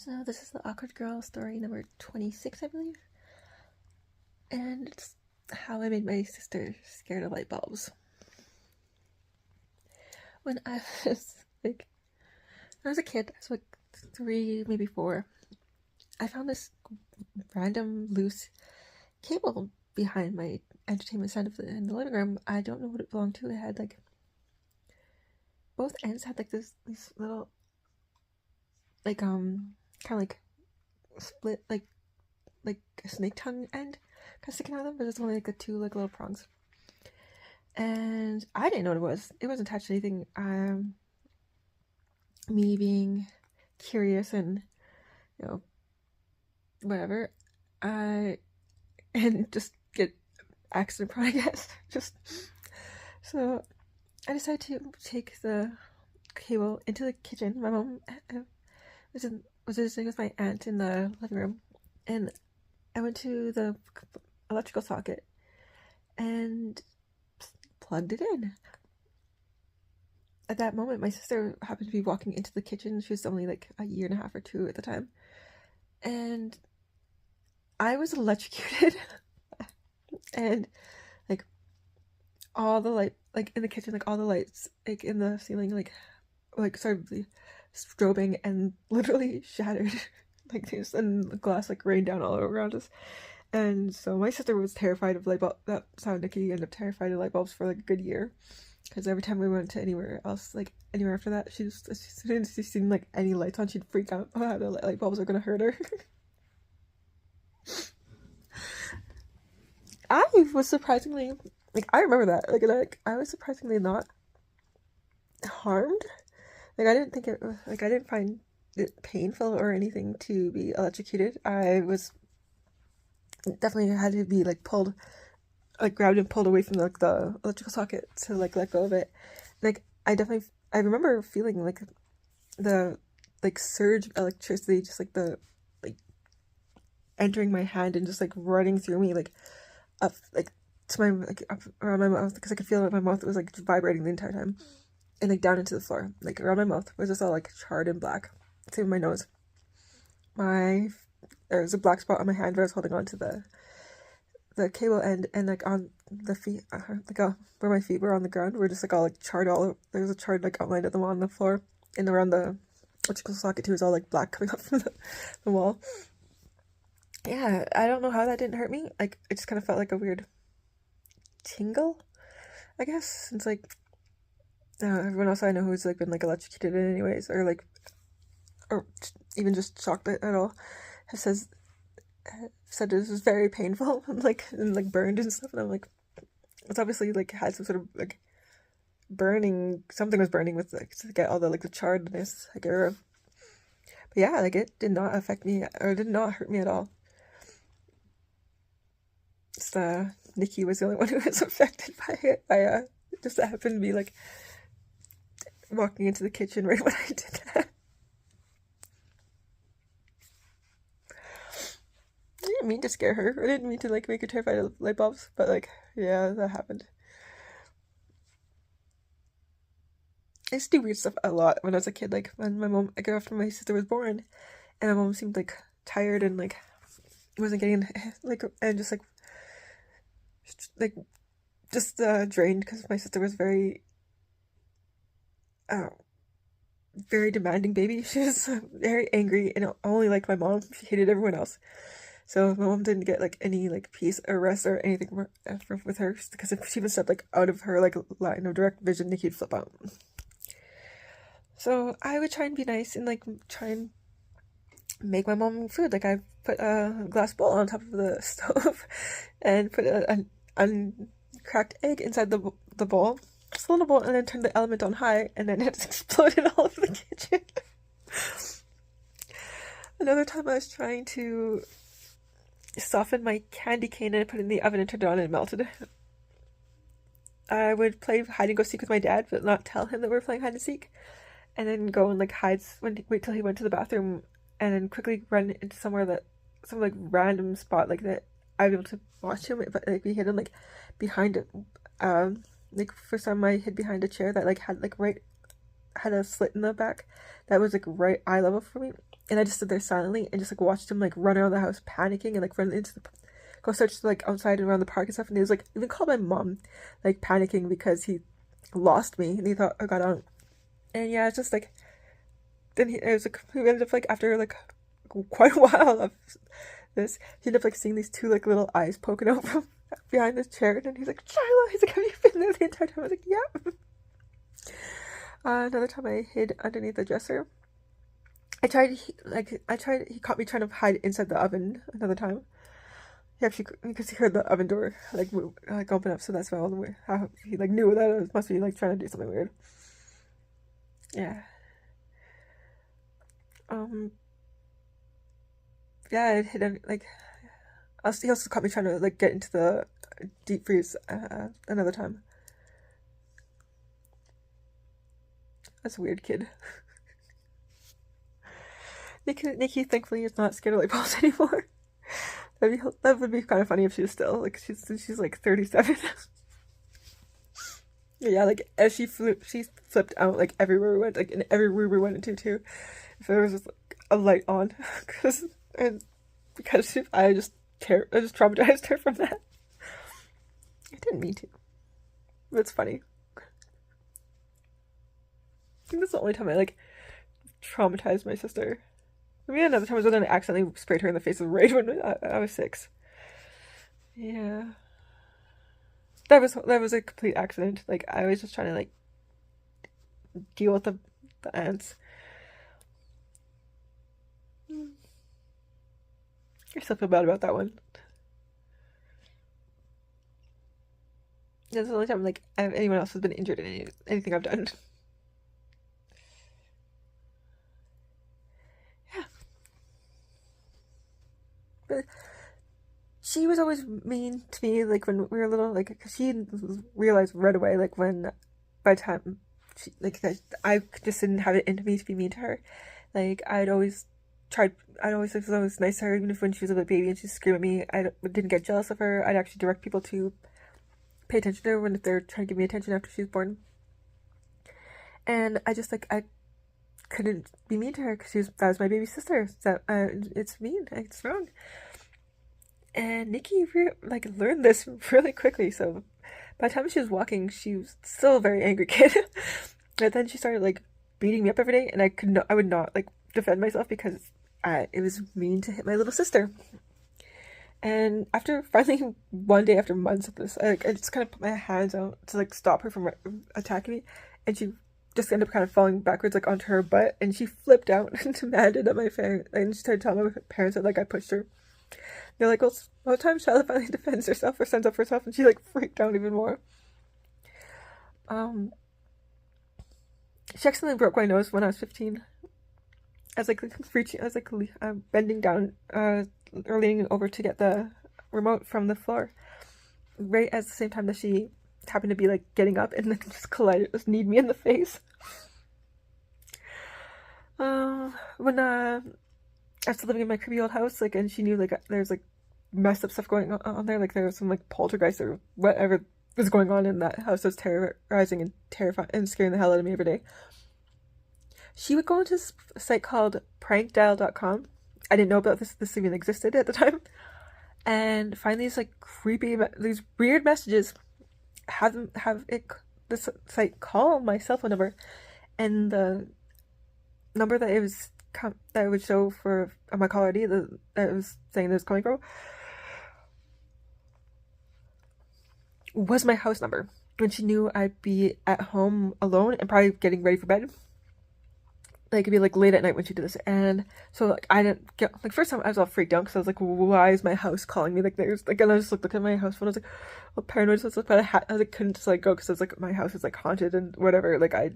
So this is the awkward girl story number 26, I believe. And it's how I made my sister scared of light bulbs. When I was a kid, I was like 3, maybe 4, I found this random loose cable behind my entertainment center in the living room. I don't know what it belonged to. It had like, both ends had like these little, like, kind of like split, like a snake tongue end kind of sticking out of them, but it's only like the two like little prongs. And I didn't know what it was. It wasn't attached to anything. Me being curious and, you know, whatever, and just get accident prone, I guess. So I decided to take the cable into the kitchen. My mom was visiting with my aunt in the living room, and I went to the electrical socket and plugged it in. At that moment, my sister happened to be walking into the kitchen. She was only like a year and a half or 2 at the time, and I was electrocuted. And like all the light, like in the kitchen, like all the lights, like in the ceiling, like started strobing and literally shattered. Like this, and the glass like rained down all around us. And so my sister was terrified of light bulbs. That's how Nikki ended up terrified of light bulbs for like a good year. Because every time we went to anywhere else, like anywhere after that, as soon as she seen like any lights on, she'd freak out. Oh, the light bulbs are gonna hurt her. I was surprisingly, like, I remember that, like I was surprisingly not harmed. Like, I didn't think it, like, I didn't find it painful or anything to be electrocuted. I was definitely had to be like pulled, like grabbed and pulled away from like the electrical socket to like let go of it. Like, I remember feeling like the like surge of electricity, just like the like entering my hand and just like running through me, like up like to my like up around my mouth, because I could feel that my mouth was like vibrating the entire time, and like down into the floor, like around my mouth was just all like charred and black. Same with my nose. There was a black spot on my hand where I was holding on to the cable end, and like on the feet, where my feet were on the ground, were just like all like charred there was a charred like outline of them on the floor, and around the electrical socket too was all like black coming up from the wall. Yeah, I don't know how that didn't hurt me. Like, it just kind of felt like a weird tingle, I guess, since like everyone else I know who's like been like electrocuted in anyways, or even just shocked at all, has said this was very painful and like burned and stuff. And I'm like, it's obviously like had some sort of like burning, something was burning with like to get all the like the charredness like era. But yeah, like it did not affect me, or did not hurt me at all. Just Nikki was the only one who was affected by it. I just happened to be like walking into the kitchen right when I did that. I didn't mean to scare her. I didn't mean to like make her terrified of light bulbs, but like, yeah, that happened. I used to do weird stuff a lot when I was a kid. Like when my mom, like after my sister was born, and my mom seemed like tired and like wasn't getting like, and just drained, because my sister was very very demanding baby. She was very angry and only liked my mom. She hated everyone else. So my mom didn't get like any like peace or rest or anything with her, because if she even stepped like out of her like line of direct vision, Nikki'd flip out. So I would try and be nice and like try and make my mom food. Like, I put a glass bowl on top of the stove and put an uncracked egg inside the bowl, just a little bowl, and then turn the element on high, and then it exploded all over the kitchen. Another time I was trying to soften my candy cane and put it in the oven and turned it on, and it melted. I would play hide and go seek with my dad, but not tell him that we were playing hide and seek, and then go and like wait till he went to the bathroom, and then quickly run into some like random spot like that I'd be able to watch him, but like be hidden like behind it. Like for some I hid behind a chair that like had like right had a slit in the back that was like right eye level for me, and I just stood there silently and just like watched him like run around the house panicking and like run into the go search like outside and around the park and stuff. And he was like even called my mom, like panicking because he lost me and he thought I got out. And yeah, it's just like then it was like we ended up like after like quite a while of this, he ended up like seeing these two like little eyes poking out from behind this chair, and he's like, Shiloh, he's like, have you been there the entire time? I was like, yeah. Another time I hid underneath the dresser. He caught me trying to hide inside the oven another time. He actually, because he heard the oven door like move, like open up, so that's why all the way how he like knew that it must be like trying to do something weird. Yeah. Yeah, I hid like. He also caught me trying to like get into the deep freeze another time. That's a weird kid. Nikki thankfully is not scared of light bulbs anymore. That would be kind of funny if she was still like she's like 37. Yeah, like as she flipped out like everywhere we went, like in every room we went into too. If there was just like a light on, because I just traumatized her from that. I didn't mean to. But it's funny. I think that's the only time I like traumatized my sister. Maybe another time was when I accidentally sprayed her in the face with rage when I was 6. Yeah. That was a complete accident. Like I was just trying to like deal with the ants. I still feel bad about that one. That's the only time like anyone else has been injured in anything I've done. Yeah. But she was always mean to me, like when we were little, like cause she realized right away, like when by the time she like I just didn't have it in me to be mean to her. Like I was always nice to her, even if when she was a little baby and she'd scream at me, I didn't get jealous of her. I'd actually direct people to pay attention to her when they're trying to give me attention after she was born. And I just like I couldn't be mean to her because that was my baby sister. So it's mean, it's wrong. And Nikki like learned this really quickly. So by the time she was walking, she was still a very angry kid. But then she started like beating me up every day, and I would not like defend myself because it was mean to hit my little sister. And after finally one day after months of this, I just kind of put my hands out to like stop her from attacking me, and she just ended up kind of falling backwards like onto her butt, and she flipped out and demanded that my parents, and she started telling my parents that like I pushed her. They're like, well, what time Charlotte finally defends herself or stands up for herself, and she like freaked out even more. She accidentally broke my nose when I was 15. I was like reaching, I was like bending down, or leaning over to get the remote from the floor, right at the same time that she happened to be like getting up and then just collided, just kneed me in the face. When I was living in my creepy old house, like, and she knew like there's like messed up stuff going on there, like there was some like poltergeist or whatever was going on in that house that was terrorizing and terrifying and scaring the hell out of me every day. She would go into this site called prankdial.com. I didn't know about this even existed at the time, and find these like creepy, these weird messages. This site call my cell phone number, and the number that it would show for my caller ID that it was saying that it was calling from was my house number. When she knew I'd be at home alone and probably getting ready for bed. Like it'd be like late at night when she did this, and so like I didn't get like first time I was all freaked out because I was like, why is my house calling me? Like there's like, and I just looked at my house phone. I was like, oh, paranoid. So I was like, but I like couldn't just like go because I was like, my house is like haunted and whatever. Like I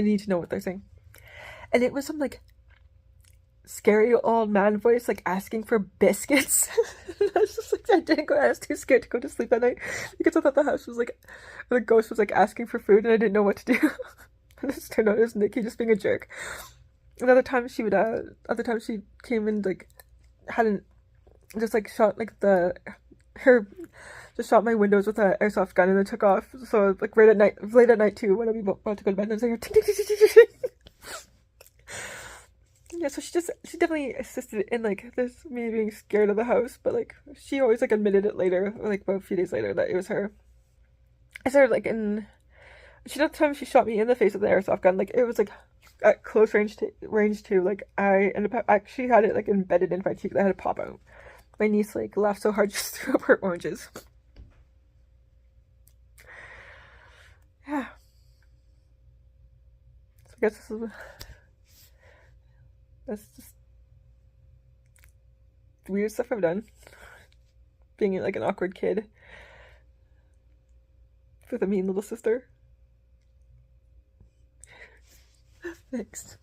need to know what they're saying, and it was some like scary old man voice like asking for biscuits. I was just like, I didn't go. I was too scared to go to sleep that night because I thought the house was like the ghost was like asking for food and I didn't know what to do. And this turned out it was Nikki just being a jerk. Other times she came and like hadn't just like shot like her just shot my windows with an airsoft gun and then took off. So like right at night, late at night too, when I'd be about to go to bed, and I was like, ting, ting, ting, ting, ting, ting. Yeah, so she definitely assisted in like this me being scared of the house, but like she always like admitted it later, like about a few days later, that it was her. I started like in she the time she shot me in the face with the airsoft gun, like it was like at close range too. Like I ended up actually had it like embedded in my cheek that had to pop out. My niece like laughed so hard she just threw up her oranges. Yeah. So I guess that's just weird stuff I've done. Being like an awkward kid with a mean little sister. Thanks.